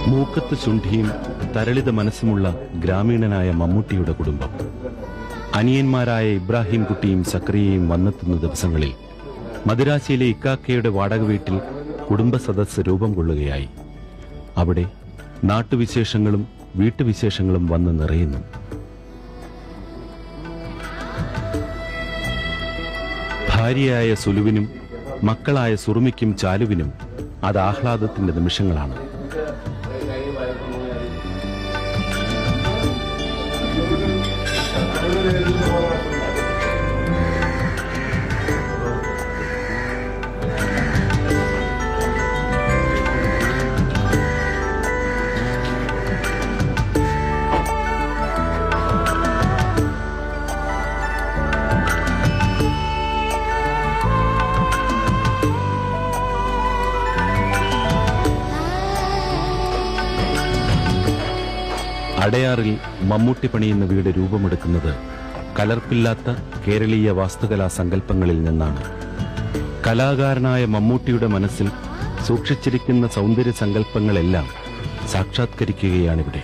മൂക്കത്ത് ശുണ്ഠിയും തരളിത മനസ്സുമുള്ള ഗ്രാമീണനായ മമ്മൂട്ടിയുടെ കുടുംബം. അനിയന്മാരായ ഇബ്രാഹിം കുട്ടിയും സക്രിയയും വന്നെത്തുന്ന ദിവസങ്ങളിൽ മദിരാശിയിലെ ഇക്കാക്കയുടെ വാടക വീട്ടിൽ കുടുംബസദസ്സ് രൂപം കൊള്ളുകയായി. അവിടെ നാട്ടുവിശേഷങ്ങളും വീട്ടുവിശേഷങ്ങളും വന്ന് നിറയുന്നു. ഭാര്യയായ സുലുവിനും മക്കളായ സുറുമിക്കും ചാലുവിനും അത് ആഹ്ലാദത്തിന്റെ നിമിഷങ്ങളാണ്. അടയാറിൽ മമ്മൂട്ടി പണിയുന്ന വീട് രൂപമെടുക്കുന്നത് കലർപ്പില്ലാത്ത കേരളീയ വാസ്തുകലാ സങ്കല്പങ്ങളിൽ നിന്നാണ്. കലാകാരനായ മമ്മൂട്ടിയുടെ മനസ്സിൽ സൂക്ഷിച്ചിരിക്കുന്ന സൗന്ദര്യ സങ്കല്പങ്ങളെല്ലാം സാക്ഷാത്കരിക്കുകയാണിവിടെ.